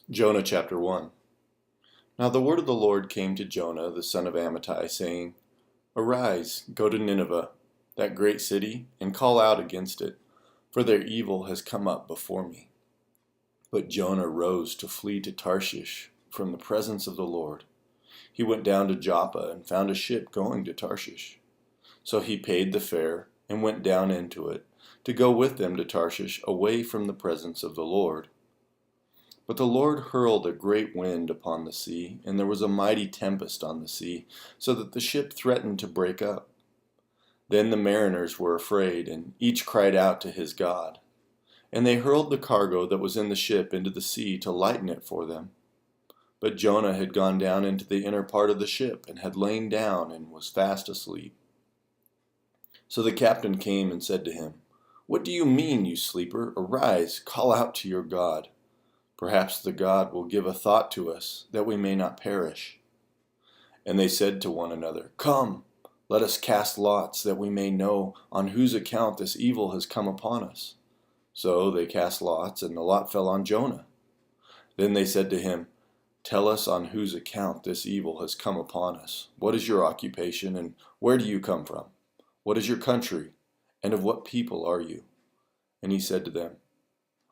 Jonah chapter 1. Now the word of the Lord came to Jonah the son of Amittai, saying, Arise, go to Nineveh, that great city, and call out against it, for their evil has come up before me. But Jonah rose to flee to Tarshish from the presence of the Lord. He went down to Joppa and found a ship going to Tarshish. So he paid the fare and went down into it, to go with them to Tarshish away from the presence of the Lord. But the Lord hurled a great wind upon the sea, and there was a mighty tempest on the sea, so that the ship threatened to break up. Then the mariners were afraid, and each cried out to his God. And they hurled the cargo that was in the ship into the sea to lighten it for them. But Jonah had gone down into the inner part of the ship, and had lain down, and was fast asleep. So the captain came and said to him, What do you mean, you sleeper? Arise, call out to your God. Perhaps the God will give a thought to us, that we may not perish. And they said to one another, Come, let us cast lots, that we may know on whose account this evil has come upon us. So they cast lots, and the lot fell on Jonah. Then they said to him, Tell us on whose account this evil has come upon us. What is your occupation, and where do you come from? What is your country, and of what people are you? And he said to them,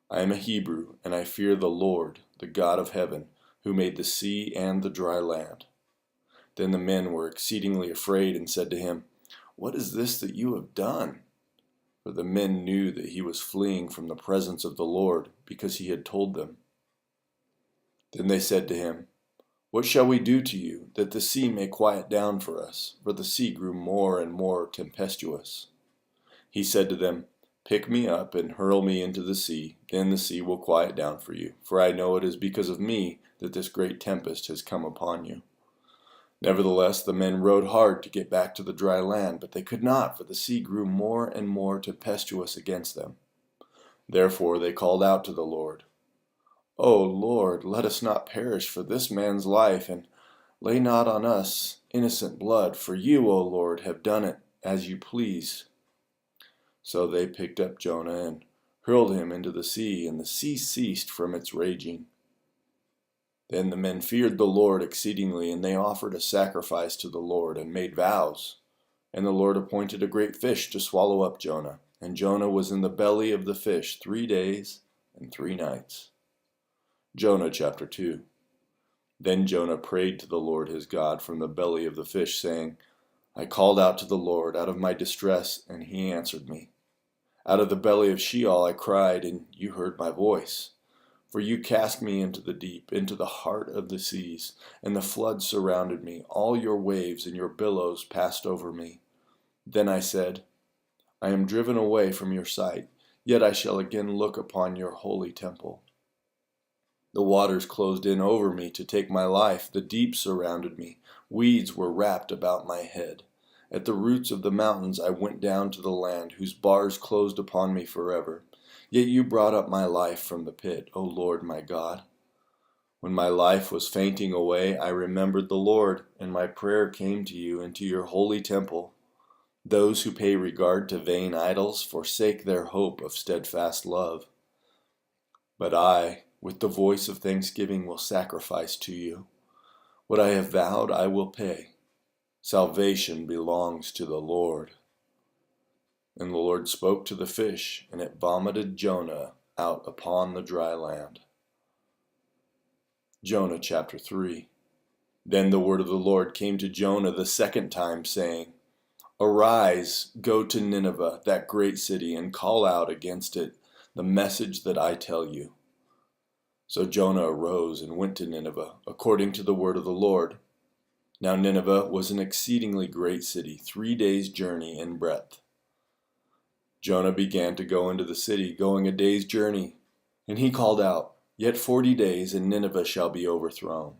I am a Hebrew, and I fear the Lord, the God of heaven, who made the sea and the dry land. Then the men were exceedingly afraid and said to him, What is this that you have done? For the men knew that he was fleeing from the presence of the Lord, because he had told them. Then they said to him, What shall we do to you, that the sea may quiet down for us? For the sea grew more and more tempestuous. He said to them, Pick me up and hurl me into the sea, then the sea will quiet down for you, for I know it is because of me that this great tempest has come upon you. Nevertheless, the men rowed hard to get back to the dry land, but they could not, for the sea grew more and more tempestuous against them. Therefore they called out to the Lord, O Lord, let us not perish for this man's life, and lay not on us innocent blood, for you, O Lord, have done it as you please. So they picked up Jonah and hurled him into the sea, and the sea ceased from its raging. Then the men feared the Lord exceedingly, and they offered a sacrifice to the Lord, and made vows. And the Lord appointed a great fish to swallow up Jonah, and Jonah was in the belly of the fish 3 days and 3 nights. Jonah chapter 2. Then Jonah prayed to the Lord his God from the belly of the fish, saying, I called out to the Lord out of my distress, and he answered me. Out of the belly of Sheol I cried, and you heard my voice. For you cast me into the deep, into the heart of the seas, and the floods surrounded me. All your waves and your billows passed over me. Then I said, I am driven away from your sight, yet I shall again look upon your holy temple. The waters closed in over me to take my life. The deep surrounded me. Weeds were wrapped about my head. At the roots of the mountains I went down to the land, whose bars closed upon me forever. Yet you brought up my life from the pit, O Lord my God. When my life was fainting away, I remembered the Lord, and my prayer came to you into your holy temple. Those who pay regard to vain idols forsake their hope of steadfast love. But I, with the voice of thanksgiving, will sacrifice to you. What I have vowed I will pay. Salvation belongs to the Lord. And the Lord spoke to the fish, and it vomited Jonah out upon the dry land. Jonah chapter 3. Then the word of the Lord came to Jonah the second time, saying, Arise, go to Nineveh, that great city, and call out against it the message that I tell you. So Jonah arose and went to Nineveh, according to the word of the Lord. Now Nineveh was an exceedingly great city, 3 days' journey in breadth. Jonah began to go into the city, going a day's journey. And he called out, Yet 40 days, and Nineveh shall be overthrown.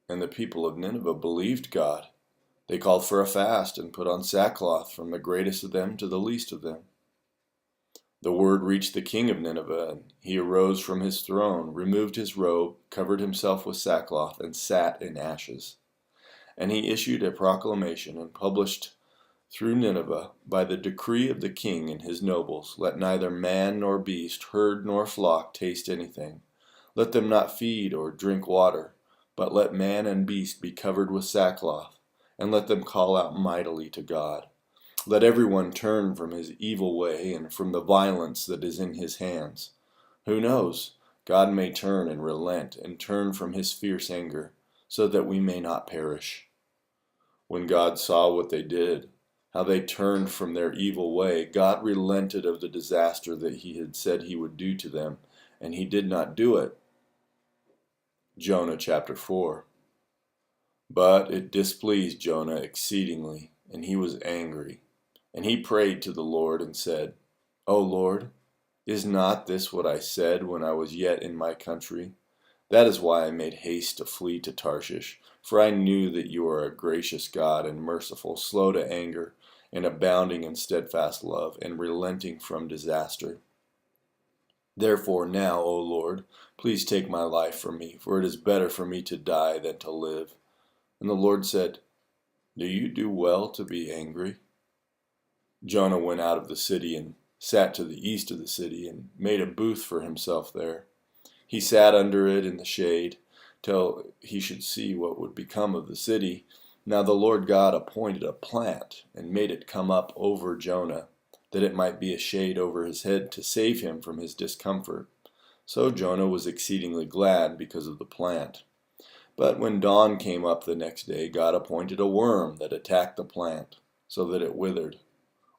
And the people of Nineveh believed God. They called for a fast, and put on sackcloth, from the greatest of them to the least of them. The word reached the king of Nineveh, and he arose from his throne, removed his robe, covered himself with sackcloth, and sat in ashes. And he issued a proclamation, and published through Nineveh, by the decree of the king and his nobles, Let neither man nor beast, herd nor flock taste anything. Let them not feed or drink water, but let man and beast be covered with sackcloth, and let them call out mightily to God. Let everyone turn from his evil way and from the violence that is in his hands. Who knows? God may turn and relent and turn from his fierce anger, so that we may not perish. When God saw what they did, how they turned from their evil way, God relented of the disaster that he had said he would do to them, and he did not do it. Jonah chapter 4. But it displeased Jonah exceedingly, and he was angry. And he prayed to the Lord and said, O Lord, is not this what I said when I was yet in my country? That is why I made haste to flee to Tarshish, for I knew that you are a gracious God and merciful, slow to anger, and abounding in steadfast love, and relenting from disaster. Therefore now, O Lord, please take my life from me, for it is better for me to die than to live. And the Lord said, Do you do well to be angry? Jonah went out of the city and sat to the east of the city, and made a booth for himself there. He sat under it in the shade, till he should see what would become of the city. Now the Lord God appointed a plant, and made it come up over Jonah, that it might be a shade over his head to save him from his discomfort. So Jonah was exceedingly glad because of the plant. But when dawn came up the next day, God appointed a worm that attacked the plant, so that it withered.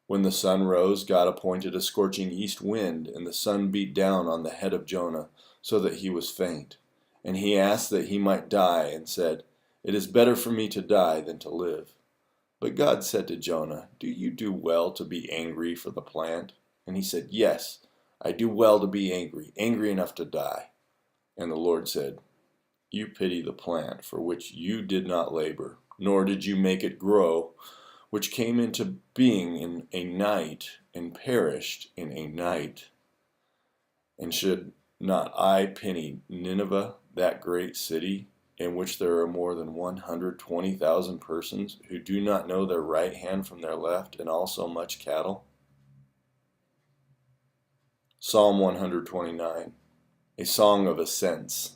When the sun rose, God appointed a scorching east wind, and the sun beat down on the head of Jonah, so that he was faint. And he asked that he might die, and said, It is better for me to die than to live. But God said to Jonah, Do you do well to be angry for the plant? And he said, Yes, I do well to be angry, angry enough to die. And the Lord said, You pity the plant for which you did not labor, nor did you make it grow, which came into being in a night and perished in a night. And should not I pity Nineveh, that great city, in which there are more than 120,000 persons who do not know their right hand from their left, and also much cattle? Psalm 129, a song of ascents.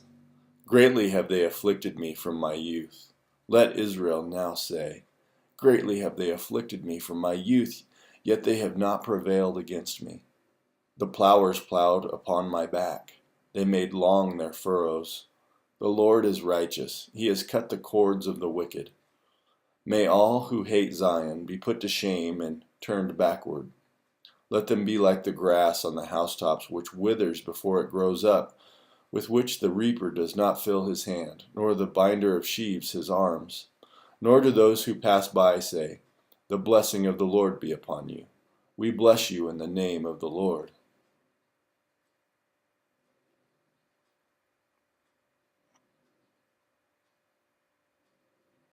Greatly have they afflicted me from my youth. Let Israel now say, Greatly have they afflicted me from my youth, yet they have not prevailed against me. The plowers plowed upon my back. They made long their furrows. The Lord is righteous. He has cut the cords of the wicked. May all who hate Zion be put to shame and turned backward. Let them be like the grass on the housetops, which withers before it grows up, with which the reaper does not fill his hand, nor the binder of sheaves his arms. Nor do those who pass by say, The blessing of the Lord be upon you. We bless you in the name of the Lord.